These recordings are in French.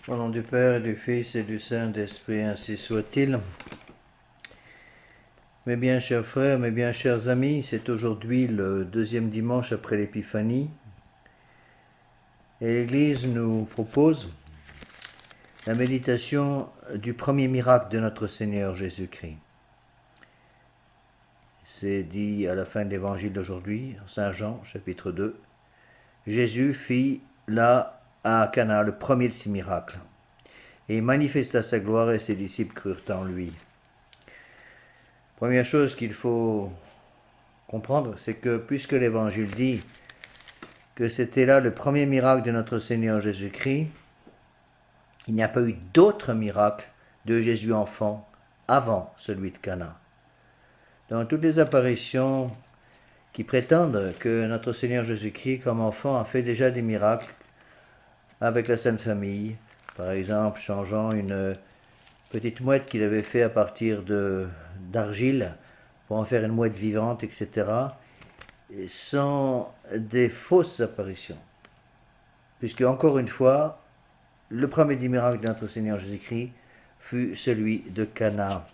Au nom du Père, et du Fils et du Saint-Esprit, ainsi soit-il. Mes bien chers frères, mes bien chers amis, c'est aujourd'hui le deuxième dimanche après l'Épiphanie. Et l'Église nous propose la méditation du premier miracle de notre Seigneur Jésus-Christ. C'est dit à la fin de l'Évangile d'aujourd'hui, Saint Jean, chapitre 2. Jésus fit là à Cana le premier de ses miracles, et il manifesta sa gloire et ses disciples crurent en lui. Première chose qu'il faut comprendre, c'est que puisque l'Évangile dit que c'était là le premier miracle de notre Seigneur Jésus-Christ, il n'y a pas eu d'autre miracle de Jésus enfant avant celui de Cana. Dans toutes les apparitions qui prétendent que notre Seigneur Jésus-Christ, comme enfant, a fait déjà des miracles avec la Sainte Famille, par exemple changeant une petite mouette qu'il avait fait à partir d'argile pour en faire une mouette vivante, etc., sont des fausses apparitions. Puisque, encore une fois, le premier des miracles de notre Seigneur Jésus-Christ fut celui de Cana.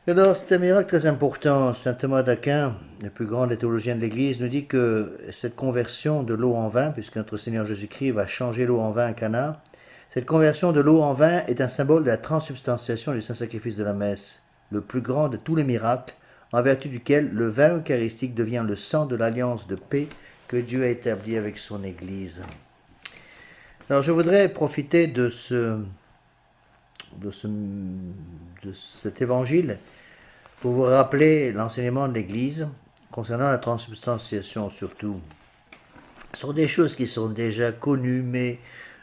Alors, c'est un miracle très important. Saint Thomas d'Aquin, le plus grand des théologiens de l'Église, nous dit que cette conversion de l'eau en vin, puisque notre Seigneur Jésus-Christ va changer l'eau en vin à Cana, cette conversion de l'eau en vin est un symbole de la transsubstantiation du saint-sacrifice de la messe, le plus grand de tous les miracles, en vertu duquel le vin eucharistique devient le sang de l'alliance de paix que Dieu a établie avec son Église. Alors je voudrais profiter de cet évangile pour vous rappeler l'enseignement de l'Église concernant la transsubstantiation surtout. Ce sont des choses qui sont déjà connues, mais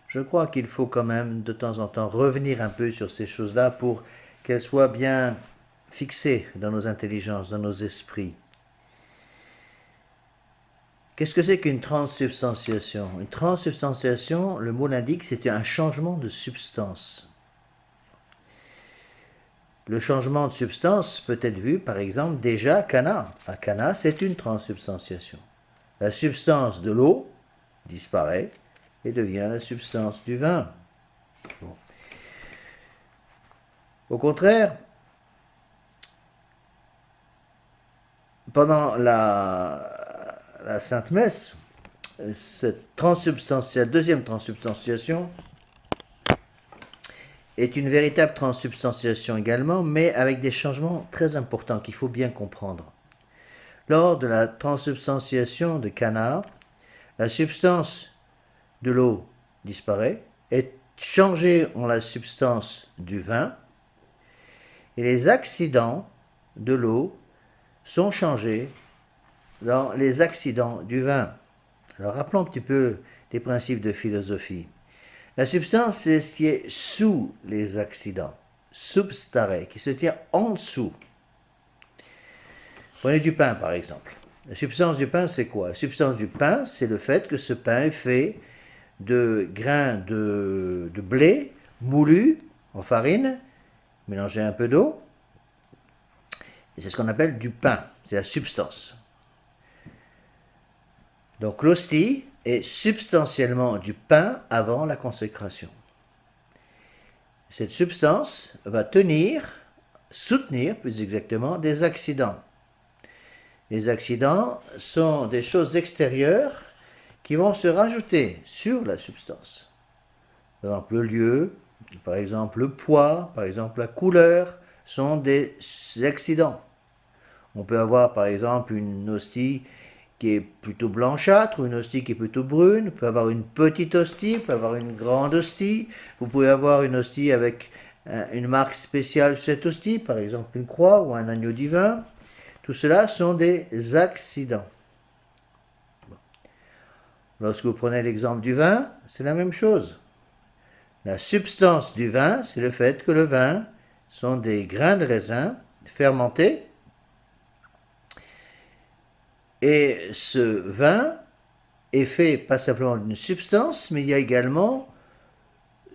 je crois qu'il faut quand même de temps en temps revenir un peu sur ces choses-là pour qu'elles soient bien fixées dans nos intelligences, dans nos esprits. Qu'est-ce que c'est qu'une transsubstantiation? Une transsubstantiation, le mot l'indique, c'est un changement de substance. Le changement de substance peut être vu, par exemple, déjà à Cana. À Cana, c'est une transsubstantiation. La substance de l'eau disparaît et devient la substance du vin. Bon. Au contraire, pendant la Sainte Messe, cette deuxième transsubstantiation est une véritable transsubstantiation également, mais avec des changements très importants qu'il faut bien comprendre. Lors de la transsubstantiation de Cana, la substance de l'eau disparaît, est changée en la substance du vin, et les accidents de l'eau sont changés dans les accidents du vin. Alors rappelons un petit peu les principes de philosophie. La substance, c'est ce qui est sous les accidents, substare, qui se tient en dessous. Prenez du pain, par exemple. La substance du pain, c'est quoi? La substance du pain, c'est le fait que ce pain est fait de grains de blé moulus en farine, mélangés un peu d'eau. Et c'est ce qu'on appelle du pain. C'est la substance. Donc l'hostie est substantiellement du pain avant la consécration. Cette substance va soutenir plus exactement, des accidents. Les accidents sont des choses extérieures qui vont se rajouter sur la substance. Par exemple, le lieu, par exemple le poids, par exemple la couleur, sont des accidents. On peut avoir par exemple une hostie qui est plutôt blanchâtre ou une hostie qui est plutôt brune. Vous pouvez avoir une petite hostie, vous pouvez avoir une grande hostie. Vous pouvez avoir une hostie avec une marque spéciale sur cette hostie, par exemple une croix ou un agneau divin. Tout cela sont des accidents. Lorsque vous prenez l'exemple du vin, c'est la même chose. La substance du vin, c'est le fait que le vin sont des grains de raisin fermentés. Et ce vin est fait pas simplement d'une substance, mais il y a également,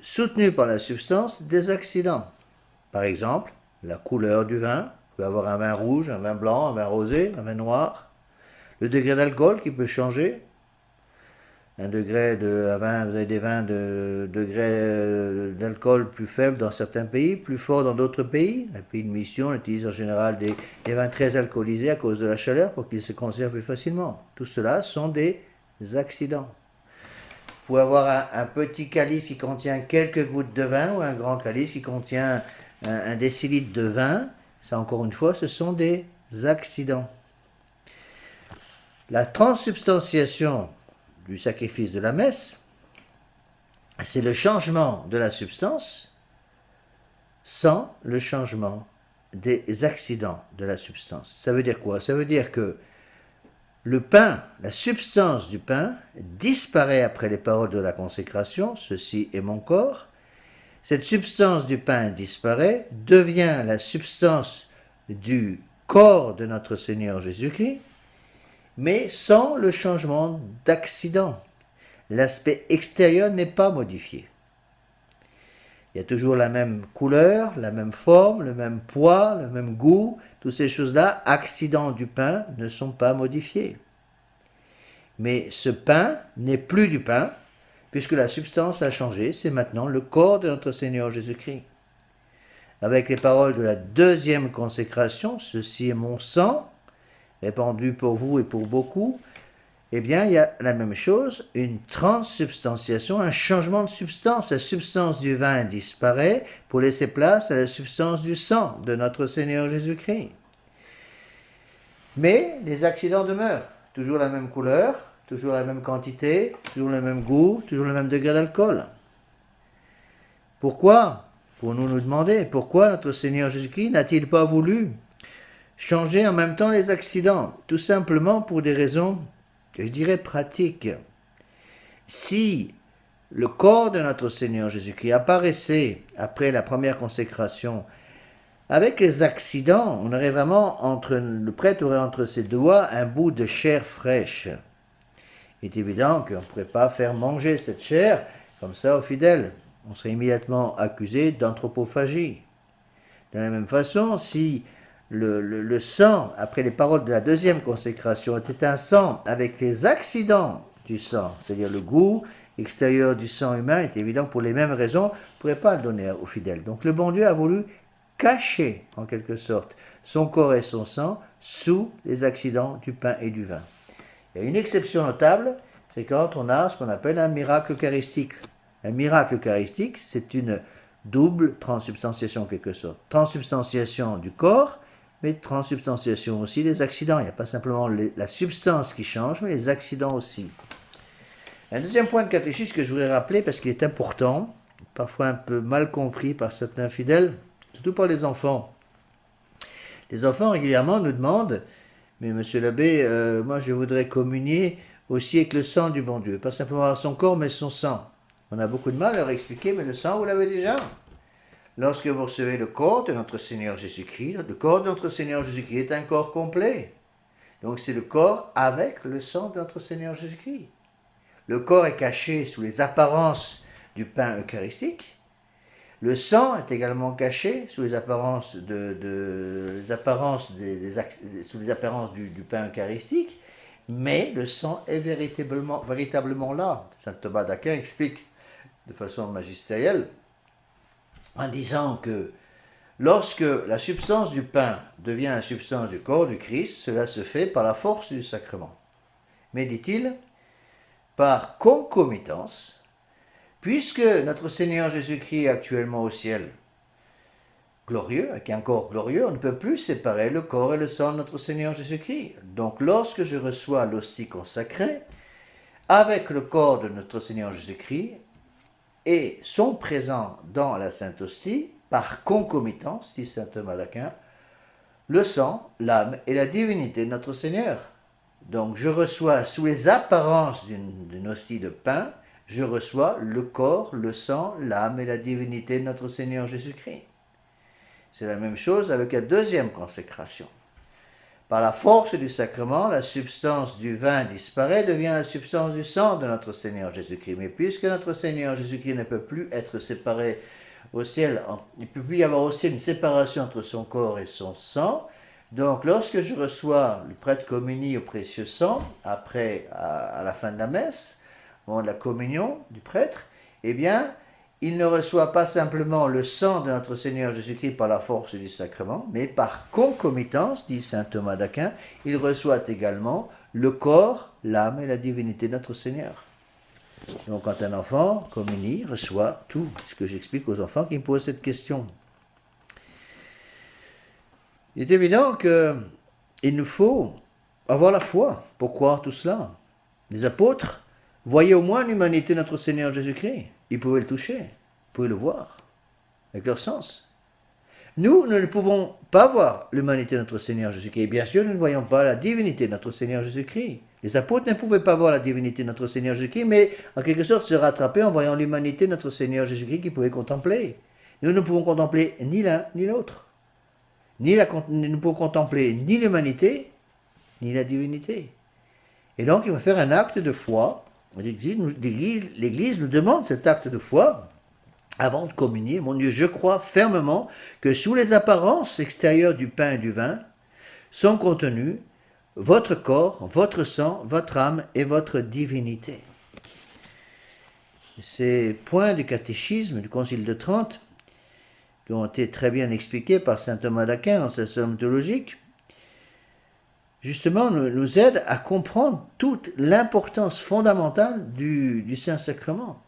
soutenu par la substance, des accidents. Par exemple, la couleur du vin. Vous pouvez avoir un vin rouge, un vin blanc, un vin rosé, un vin noir. Le degré d'alcool qui peut changer. un degré à 20, vous avez des vins de d'alcool plus faibles dans certains pays, plus forts dans d'autres pays. Les pays de mission utilisent en général des vins très alcoolisés à cause de la chaleur pour qu'ils se conservent plus facilement. Tout cela sont des accidents. Vous pouvez avoir un petit calice qui contient quelques gouttes de vin ou un grand calice qui contient un décilitre de vin. Ça, encore une fois, ce sont des accidents. La transsubstantiation du sacrifice de la messe, c'est le changement de la substance sans le changement des accidents de la substance. Ça veut dire quoi? Ça veut dire que le pain, la substance du pain, disparaît après les paroles de la consécration, ceci est mon corps. Cette substance du pain disparaît, devient la substance du corps de notre Seigneur Jésus-Christ, mais sans le changement d'accident. L'aspect extérieur n'est pas modifié. Il y a toujours la même couleur, la même forme, le même poids, le même goût. Toutes ces choses-là, accidents du pain, ne sont pas modifiés. Mais ce pain n'est plus du pain, puisque la substance a changé. C'est maintenant le corps de notre Seigneur Jésus-Christ. Avec les paroles de la deuxième consécration, ceci est mon sang, répandu pour vous et pour beaucoup, eh bien, il y a la même chose, une transsubstantiation, un changement de substance. La substance du vin disparaît pour laisser place à la substance du sang de notre Seigneur Jésus-Christ. Mais les accidents demeurent. Toujours la même couleur, toujours la même quantité, toujours le même goût, toujours le même degré d'alcool. Pourquoi? Pour nous demander, pourquoi notre Seigneur Jésus-Christ n'a-t-il pas voulu changer en même temps les accidents? Tout simplement pour des raisons, je dirais, pratiques. Si le corps de notre Seigneur Jésus-Christ apparaissait après la première consécration avec les accidents, on aurait vraiment, le prêtre aurait entre ses doigts un bout de chair fraîche. Il est évident qu'on ne pourrait pas faire manger cette chair comme ça aux fidèles. On serait immédiatement accusé d'anthropophagie. De la même façon, si le sang, après les paroles de la deuxième consécration, était un sang avec les accidents du sang, c'est-à-dire le goût extérieur du sang humain, est évident pour les mêmes raisons, on ne pourrait pas le donner aux fidèles. Donc le bon Dieu a voulu cacher, en quelque sorte, son corps et son sang sous les accidents du pain et du vin. Il y a une exception notable, c'est quand on a ce qu'on appelle un miracle eucharistique. Un miracle eucharistique, c'est une double transsubstantiation en quelque sorte. Transsubstantiation du corps, mais transsubstantiation aussi des accidents. Il n'y a pas simplement la substance qui change, mais les accidents aussi. Un deuxième point de catéchisme que je voudrais rappeler, parce qu'il est important, parfois un peu mal compris par certains fidèles, surtout par les enfants. Les enfants régulièrement nous demandent, mais monsieur l'abbé, moi je voudrais communier aussi avec le sang du bon Dieu, pas simplement son corps, mais son sang. On a beaucoup de mal à leur expliquer, mais le sang, vous l'avez déjà. Lorsque vous recevez le corps de notre Seigneur Jésus-Christ, le corps de notre Seigneur Jésus-Christ est un corps complet. Donc c'est le corps avec le sang de notre Seigneur Jésus-Christ. Le corps est caché sous les apparences du pain eucharistique. Le sang est également caché sous les apparences, sous les apparences du pain eucharistique, mais le sang est véritablement là. Saint Thomas d'Aquin explique de façon magistérielle en disant que lorsque la substance du pain devient la substance du corps du Christ, cela se fait par la force du sacrement. Mais, dit-il, par concomitance, puisque notre Seigneur Jésus-Christ est actuellement au ciel, glorieux, avec un corps glorieux, on ne peut plus séparer le corps et le sang de notre Seigneur Jésus-Christ. Donc lorsque je reçois l'hostie consacrée, avec le corps de notre Seigneur Jésus-Christ, et sont présents dans la Sainte Hostie, par concomitance, dit saint Thomas d'Aquin, le sang, l'âme et la divinité de notre Seigneur. Donc je reçois sous les apparences d'une hostie de pain, je reçois le corps, le sang, l'âme et la divinité de notre Seigneur Jésus-Christ. C'est la même chose avec la deuxième consécration. Par la force du sacrement, la substance du vin disparaît, devient la substance du sang de notre Seigneur Jésus-Christ. Mais puisque notre Seigneur Jésus-Christ ne peut plus être séparé au ciel, il ne peut plus y avoir aussi une séparation entre son corps et son sang. Donc lorsque je reçois, le prêtre communie au précieux sang, après, à la fin de la messe, au moment de la communion du prêtre, eh bien, il ne reçoit pas simplement le sang de notre Seigneur Jésus-Christ par la force du sacrement, mais par concomitance, dit saint Thomas d'Aquin, il reçoit également le corps, l'âme et la divinité de notre Seigneur. Donc quand un enfant communie, il reçoit tout, ce que j'explique aux enfants qui me posent cette question. Il est évident qu'il nous faut avoir la foi pour croire tout cela. Les apôtres voyaient au moins l'humanité de notre Seigneur Jésus-Christ. Ils pouvaient le toucher, ils pouvaient le voir avec leur sens. Nous ne pouvons pas voir l'humanité de notre Seigneur Jésus-Christ. Et bien sûr, nous ne voyons pas la divinité de notre Seigneur Jésus-Christ. Les apôtres ne pouvaient pas voir la divinité de notre Seigneur Jésus-Christ, mais en quelque sorte se rattraper en voyant l'humanité de notre Seigneur Jésus-Christ qu'ils pouvaient contempler. Nous ne pouvons contempler ni l'un ni l'autre. Nous ne pouvons contempler ni l'humanité, ni la divinité. Et donc, il va faire un acte de foi. L'Église nous demande cet acte de foi avant de communier. Mon Dieu, je crois fermement que sous les apparences extérieures du pain et du vin sont contenus votre corps, votre sang, votre âme et votre divinité. Ces points du catéchisme du Concile de Trente, qui ont été très bien expliqués par saint Thomas d'Aquin dans sa somme théologique, justement nous aident à comprendre toute l'importance fondamentale du Saint-Sacrement.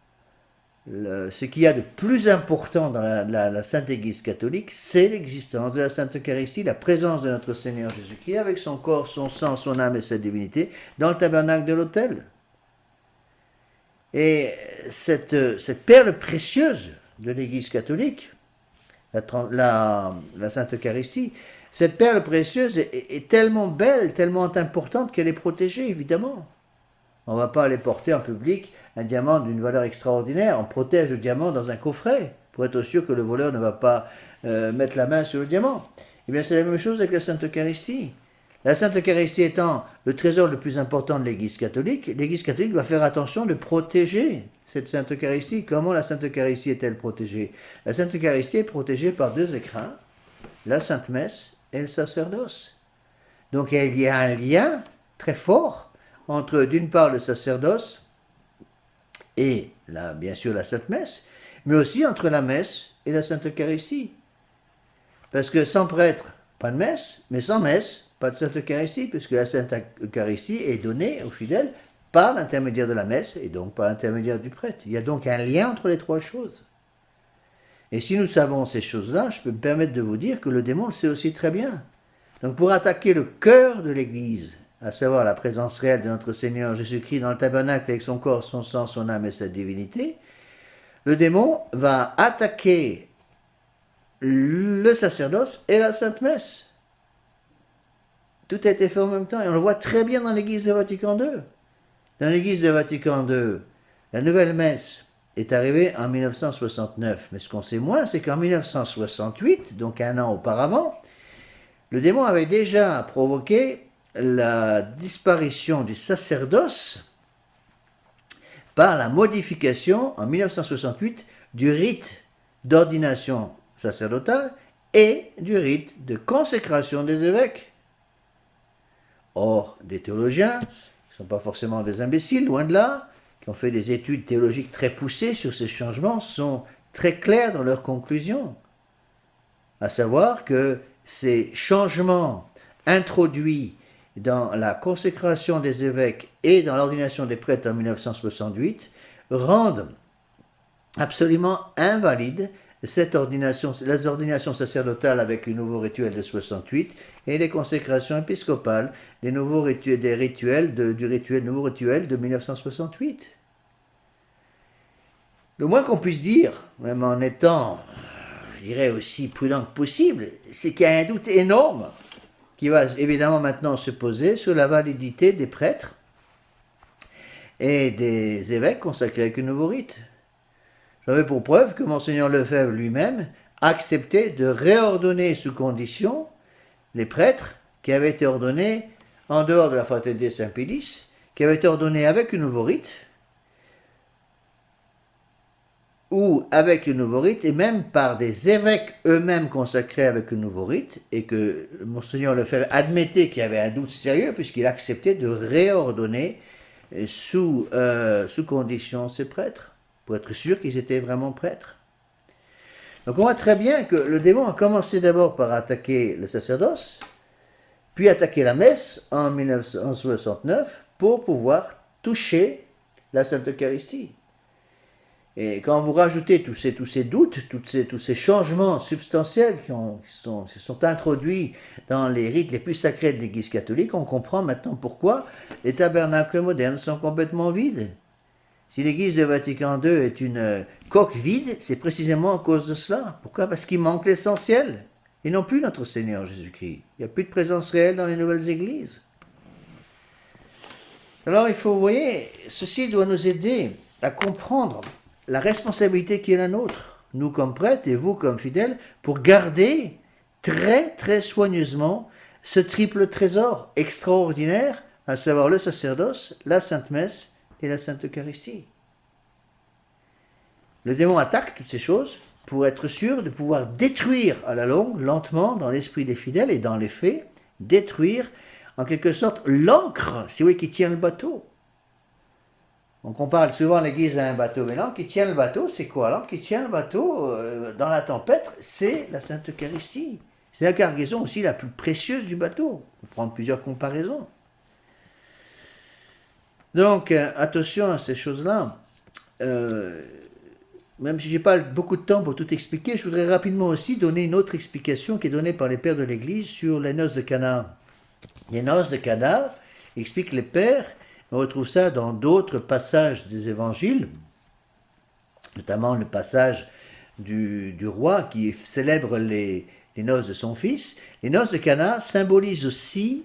Ce qu'il y a de plus important dans la Sainte Église catholique, c'est l'existence de la Sainte Eucharistie, la présence de notre Seigneur Jésus-Christ avec son corps, son sang, son âme et sa divinité dans le tabernacle de l'autel. Et cette perle précieuse de l'Église catholique, la Sainte Eucharistie, cette perle précieuse est tellement belle, tellement importante qu'elle est protégée, évidemment. On ne va pas aller porter en public un diamant d'une valeur extraordinaire. On protège le diamant dans un coffret pour être sûr que le voleur ne va pas mettre la main sur le diamant. Eh bien, c'est la même chose avec la Sainte Eucharistie. La Sainte Eucharistie étant le trésor le plus important de l'Église catholique va faire attention de protéger cette Sainte Eucharistie. Comment la Sainte Eucharistie est-elle protégée? La Sainte Eucharistie est protégée par deux écrins, la Sainte Messe et le sacerdoce. Donc il y a un lien très fort entre d'une part le sacerdoce et bien sûr la Sainte Messe, mais aussi entre la messe et la Sainte Eucharistie. Parce que sans prêtre, pas de messe, mais sans messe, pas de Sainte Eucharistie, puisque la Sainte Eucharistie est donnée aux fidèles par l'intermédiaire de la messe et donc par l'intermédiaire du prêtre. Il y a donc un lien entre les trois choses. Et si nous savons ces choses-là, je peux me permettre de vous dire que le démon le sait aussi très bien. Donc pour attaquer le cœur de l'Église, à savoir la présence réelle de notre Seigneur Jésus-Christ dans le tabernacle avec son corps, son sang, son âme et sa divinité, le démon va attaquer le sacerdoce et la Sainte Messe. Tout a été fait en même temps, et on le voit très bien dans l'Église de Vatican II. Dans l'Église de Vatican II, la nouvelle messe est arrivée en 1969, mais ce qu'on sait moins, c'est qu'en 1968, donc un an auparavant, le démon avait déjà provoqué la disparition du sacerdoce par la modification en 1968 du rite d'ordination sacerdotale et du rite de consécration des évêques. Or, des théologiens, qui ne sont pas forcément des imbéciles, loin de là, qui ont fait des études théologiques très poussées sur ces changements, sont très clairs dans leurs conclusions. À savoir que ces changements introduits dans la consécration des évêques et dans l'ordination des prêtres en 1968 rendent absolument invalide cette ordination, les ordinations sacerdotales avec le nouveau rituel de 68 et les consécrations épiscopales des nouveaux rituels, nouveau rituel de 1968. Le moins qu'on puisse dire, même en étant, je dirais, aussi prudent que possible, c'est qu'il y a un doute énorme qui va évidemment maintenant se poser sur la validité des prêtres et des évêques consacrés avec un nouveau rite. J'avais pour preuve que Monseigneur Lefebvre lui-même acceptait de réordonner sous condition les prêtres qui avaient été ordonnés en dehors de la fraternité Saint-Pédis, qui avaient été ordonnés avec un nouveau rite, ou avec le nouveau rite, et même par des évêques eux-mêmes consacrés avec le nouveau rite, et que Monseigneur Lefebvre admettait qu'il y avait un doute sérieux, puisqu'il acceptait de réordonner sous condition ces prêtres, pour être sûr qu'ils étaient vraiment prêtres. Donc on voit très bien que le démon a commencé d'abord par attaquer le sacerdoce, puis attaquer la messe en 1969 pour pouvoir toucher la Sainte Eucharistie. Et quand vous rajoutez tous ces doutes, tous ces changements substantiels qui sont introduits dans les rites les plus sacrés de l'Église catholique, on comprend maintenant pourquoi les tabernacles modernes sont complètement vides. Si l'Église de Vatican II est une coque vide, c'est précisément à cause de cela. Pourquoi? Parce qu'il manque l'essentiel, et non plus notre Seigneur Jésus-Christ. Il n'y a plus de présence réelle dans les nouvelles églises. Alors vous voyez, ceci doit nous aider à comprendre la responsabilité qui est la nôtre, nous comme prêtres et vous comme fidèles, pour garder très très soigneusement ce triple trésor extraordinaire, à savoir le sacerdoce, la Sainte Messe et la Sainte Eucharistie. Le démon attaque toutes ces choses pour être sûr de pouvoir détruire à la longue, lentement, dans l'esprit des fidèles et dans les faits, détruire en quelque sorte l'ancre, si vous voulez, qui tient le bateau. Donc on parle souvent l'Église à un bateau, mais l'encre qui tient le bateau, c'est quoi? L'encre qui tient le bateau dans la tempête, c'est la Sainte Eucharistie. C'est la cargaison aussi la plus précieuse du bateau. On peut prendre plusieurs comparaisons. Donc attention à ces choses-là. Même si je n'ai pas beaucoup de temps pour tout expliquer, je voudrais rapidement aussi donner une autre explication qui est donnée par les pères de l'Église sur les noces de Cana. Les noces de Cana, expliquent les pères. On retrouve ça dans d'autres passages des évangiles, notamment le passage du roi qui célèbre les noces de son fils. Les noces de Cana symbolisent aussi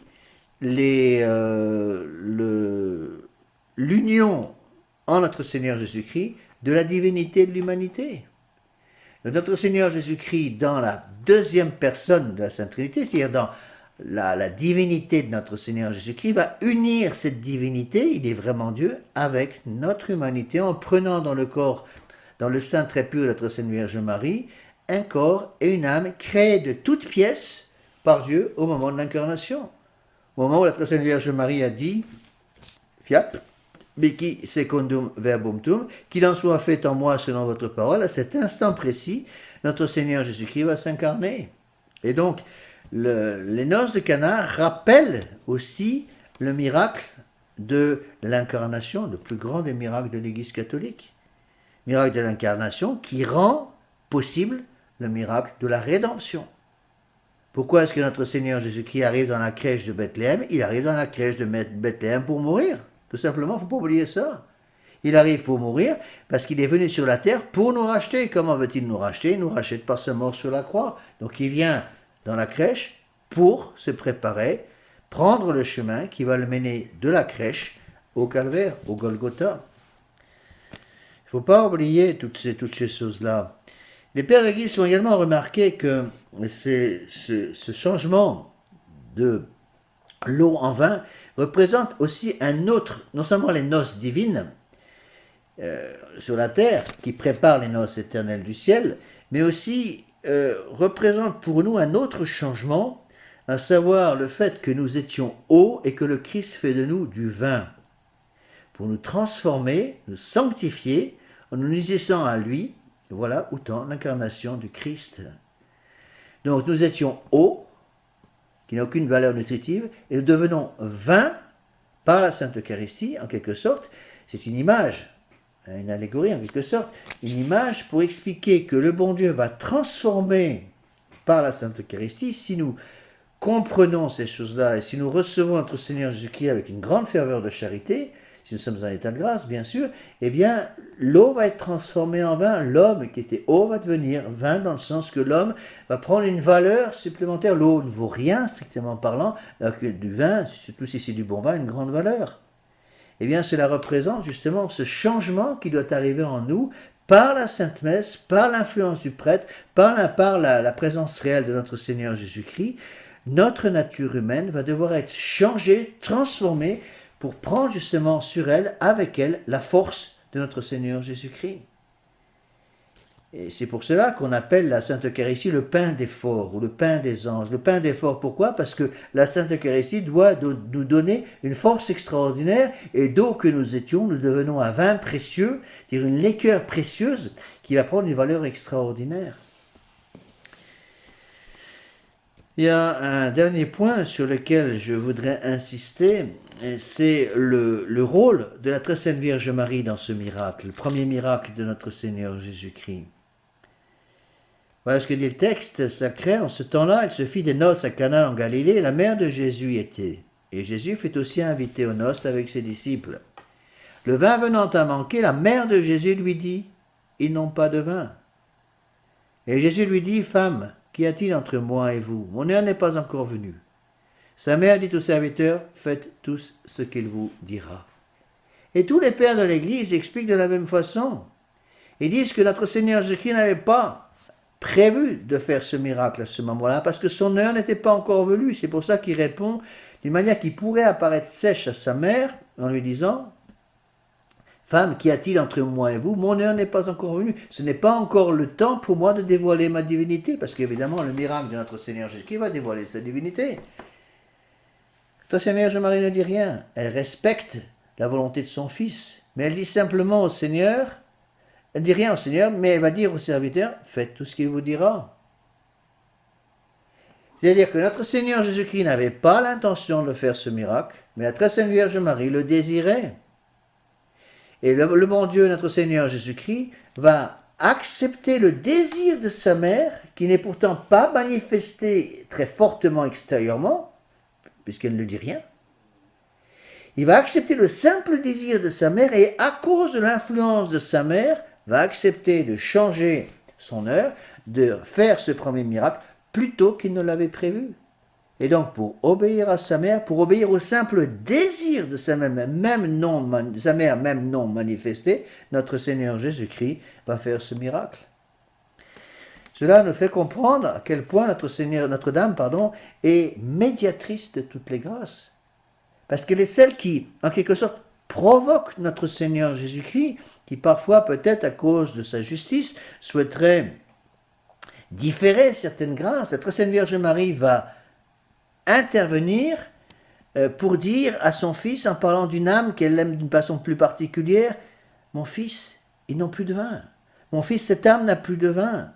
l'union en notre Seigneur Jésus-Christ de la divinité et de l'humanité. Notre Seigneur Jésus-Christ, dans la deuxième personne de la Sainte Trinité, c'est-à-dire dans la divinité de notre Seigneur Jésus-Christ, va unir cette divinité, il est vraiment Dieu, avec notre humanité, en prenant dans le corps, dans le sein très pur de notre Sainte Vierge Marie, un corps et une âme créés de toutes pièces par Dieu au moment de l'incarnation. Au moment où notre Sainte Vierge Marie a dit « Fiat, Bici secundum verbum tuum, qu'il en soit fait en moi selon votre parole », à cet instant précis, notre Seigneur Jésus-Christ va s'incarner. Et donc, les noces de Cana rappellent aussi le miracle de l'incarnation, le plus grand des miracles de l'Église catholique. Miracle de l'incarnation qui rend possible le miracle de la rédemption. Pourquoi est-ce que notre Seigneur Jésus-Christ arrive dans la crèche de Bethléem? Il arrive dans la crèche de Bethléem pour mourir. Tout simplement, il ne faut pas oublier ça. Il arrive pour mourir parce qu'il est venu sur la terre pour nous racheter. Comment veut-il nous racheter? Il nous rachète par sa mort sur la croix. Donc il vient dans la crèche pour se préparer, prendre le chemin qui va le mener de la crèche au calvaire, au Golgotha. Il ne faut pas oublier toutes ces choses-là. Les pères de l'Église ont également remarqué que ce changement de l'eau en vin représente aussi un autre, non seulement les noces divines sur la terre, qui préparent les noces éternelles du ciel, mais aussi représente pour nous un autre changement, à savoir le fait que nous étions eau et que le Christ fait de nous du vin, pour nous transformer, nous sanctifier, en nous unissant à lui. Voilà où tend l'incarnation du Christ. Donc nous étions eau, qui n'a aucune valeur nutritive, et nous devenons vin par la Sainte Eucharistie, en quelque sorte. C'est une image, une allégorie en quelque sorte, une image pour expliquer que le bon Dieu va transformer par la Sainte Eucharistie, si nous comprenons ces choses-là, et si nous recevons notre Seigneur Jésus-Christ avec une grande ferveur de charité, si nous sommes en état de grâce, bien sûr, eh bien, l'eau va être transformée en vin. L'homme qui était eau va devenir vin, dans le sens que l'homme va prendre une valeur supplémentaire. L'eau ne vaut rien, strictement parlant, alors que du vin, surtout si c'est du bon vin, une grande valeur. Eh bien, cela représente justement ce changement qui doit arriver en nous par la Sainte Messe, par l'influence du prêtre, par la présence réelle de notre Seigneur Jésus-Christ. Notre nature humaine va devoir être changée, transformée, pour prendre justement sur elle, avec elle, la force de notre Seigneur Jésus-Christ. Et c'est pour cela qu'on appelle la Sainte Eucharistie le pain des forts ou le pain des anges. Le pain des forts, pourquoi? Parce que la Sainte Eucharistie doit nous donner une force extraordinaire et d'eau que nous étions, nous devenons un vin précieux, c'est-à-dire une liqueur précieuse qui va prendre une valeur extraordinaire. Il y a un dernier point sur lequel je voudrais insister, c'est le rôle de la très sainte Vierge Marie dans ce miracle, le premier miracle de notre Seigneur Jésus-Christ. Voilà ce que dit le texte sacré. En ce temps-là, il se fit des noces à Cana en Galilée, et la mère de Jésus y était. Et Jésus fut aussi invité aux noces avec ses disciples. Le vin venant à manquer, la mère de Jésus lui dit, « Ils n'ont pas de vin. » Et Jésus lui dit, « Femme, qu'y a-t-il entre moi et vous? Mon heure n'est pas encore venue. » Sa mère dit aux serviteurs, « Faites tous ce qu'il vous dira. » Et tous les pères de l'Église expliquent de la même façon. Ils disent que notre Seigneur Jésus-Christ n'avait pas prévu de faire ce miracle à ce moment-là, parce que son heure n'était pas encore venue. C'est pour ça qu'il répond d'une manière qui pourrait apparaître sèche à sa mère, en lui disant, « Femme, qu'y a-t-il entre moi et vous? Mon heure n'est pas encore venue. Ce n'est pas encore le temps pour moi de dévoiler ma divinité, parce qu'évidemment, le miracle de notre Seigneur Jésus-Christ va dévoiler sa divinité. » Notre Seigneur Vierge Marie ne dit rien. Elle respecte la volonté de son Fils, mais elle dit simplement au Seigneur, elle ne dit rien au Seigneur, mais elle va dire au serviteur, faites tout ce qu'il vous dira. C'est-à-dire que notre Seigneur Jésus-Christ n'avait pas l'intention de faire ce miracle, mais la très sainte Vierge Marie le désirait. Et le bon Dieu, notre Seigneur Jésus-Christ, va accepter le désir de sa mère, qui n'est pourtant pas manifesté très fortement extérieurement, puisqu'elle ne dit rien. Il va accepter le simple désir de sa mère, et à cause de l'influence de sa mère, va accepter de changer son heure, de faire ce premier miracle, plutôt qu'il ne l'avait prévu. Et donc, pour obéir à sa mère, pour obéir au simple désir de sa mère, même non manifesté, notre Seigneur Jésus-Christ va faire ce miracle. Cela nous fait comprendre à quel point Notre-Dame est médiatrice de toutes les grâces. Parce qu'elle est celle qui, en quelque sorte, provoque notre Seigneur Jésus-Christ, qui parfois, peut-être à cause de sa justice, souhaiterait différer certaines grâces. La très sainte Vierge Marie va intervenir pour dire à son Fils, en parlant d'une âme qu'elle aime d'une façon plus particulière, « Mon Fils, ils n'ont plus de vin. Mon Fils, cette âme n'a plus de vin. »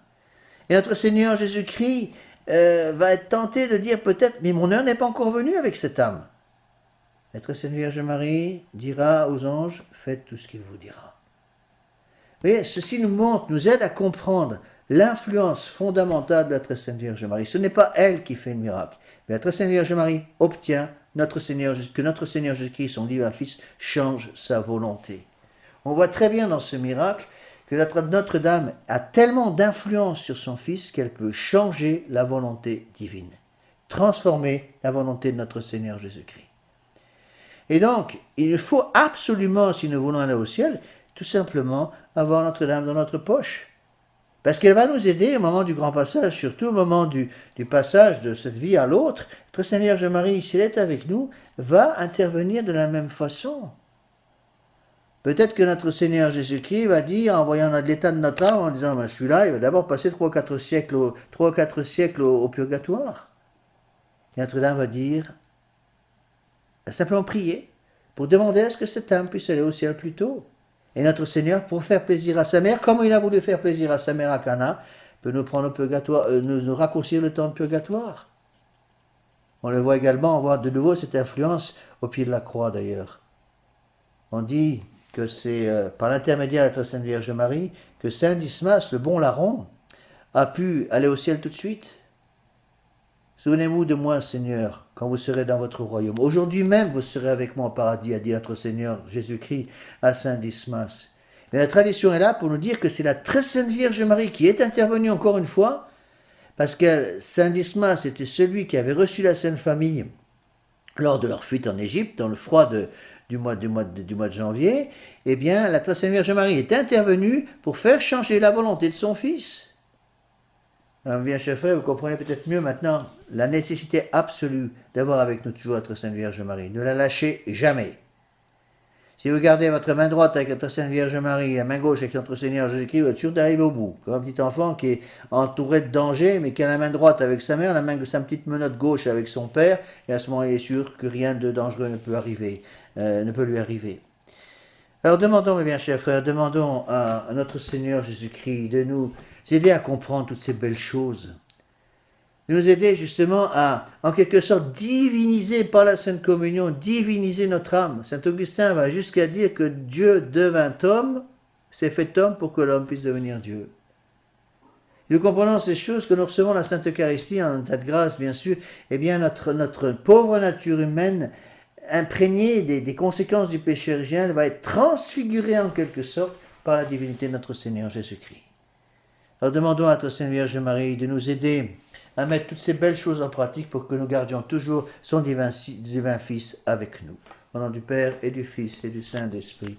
Et notre Seigneur Jésus-Christ va être tenté de dire peut-être, « Mais mon heure n'est pas encore venue avec cette âme. » La très sainte Vierge Marie dira aux anges, « Faites tout ce qu'il vous dira. » Vous voyez, ceci nous aide à comprendre l'influence fondamentale de la très sainte Vierge Marie. Ce n'est pas elle qui fait le miracle, mais la très sainte Vierge Marie obtient que notre Seigneur Jésus-Christ, son divin Fils, change sa volonté. On voit très bien dans ce miracle que Notre-Dame a tellement d'influence sur son Fils qu'elle peut changer la volonté divine, transformer la volonté de notre Seigneur Jésus-Christ. Et donc, il faut absolument, si nous voulons aller au ciel, tout simplement avoir Notre-Dame dans notre poche. Parce qu'elle va nous aider au moment du grand passage, surtout au moment du passage de cette vie à l'autre. Très Sainte Vierge Marie, si elle est avec nous, va intervenir de la même façon. Peut-être que notre Seigneur Jésus-Christ va dire, en voyant l'état de notre âme, en disant, ben, celui-là, il va d'abord passer 3 ou 4 siècles au purgatoire. Et Notre-Dame va dire, va simplement prier pour demander à ce que cette âme puisse aller au ciel plus tôt. Et notre Seigneur, pour faire plaisir à sa mère, comme il a voulu faire plaisir à sa mère à Cana, peut nous prendre au purgatoire, nous raccourcir le temps de purgatoire. On le voit également, on voit de nouveau cette influence au pied de la croix d'ailleurs. On dit que c'est par l'intermédiaire de la très sainte Vierge Marie que Saint Dismas, le bon larron, a pu aller au ciel tout de suite. Souvenez-vous de moi, Seigneur, quand vous serez dans votre royaume. Aujourd'hui même, vous serez avec moi au paradis, a dit notre Seigneur Jésus-Christ à Saint Dismas. Mais la tradition est là pour nous dire que c'est la très sainte Vierge Marie qui est intervenue encore une fois, parce que Saint Dismas était celui qui avait reçu la Sainte Famille lors de leur fuite en Égypte, dans le froid du mois de janvier. Eh bien, la très sainte Vierge Marie est intervenue pour faire changer la volonté de son Fils. Alors, bien chers frères, vous comprenez peut-être mieux maintenant la nécessité absolue d'avoir avec nous toujours la très sainte Vierge Marie. Ne la lâchez jamais. Si vous gardez votre main droite avec notre Sainte Vierge Marie, la main gauche avec notre Seigneur Jésus-Christ, vous êtes sûr d'arriver au bout. Comme un petit enfant qui est entouré de danger, mais qui a la main droite avec sa mère, sa petite menotte gauche avec son père, et à ce moment, il est sûr que rien de dangereux ne peut lui arriver. Alors demandons, mes bien chers frères, demandons à notre Seigneur Jésus-Christ de nous aider à comprendre toutes ces belles choses, de nous aider justement à, en quelque sorte, diviniser par la Sainte Communion, diviniser notre âme. Saint Augustin va jusqu'à dire que Dieu devint homme, s'est fait homme pour que l'homme puisse devenir Dieu. Nous comprenons ces choses que nous recevons la Sainte Eucharistie en état de grâce, bien sûr, eh bien notre pauvre nature humaine, imprégnée des conséquences du péché originel, va être transfigurée en quelque sorte par la divinité de notre Seigneur Jésus-Christ. Alors demandons à notre Sainte Vierge Marie de nous aider à mettre toutes ces belles choses en pratique pour que nous gardions toujours son divin Fils avec nous. Au nom du Père et du Fils et du Saint-Esprit.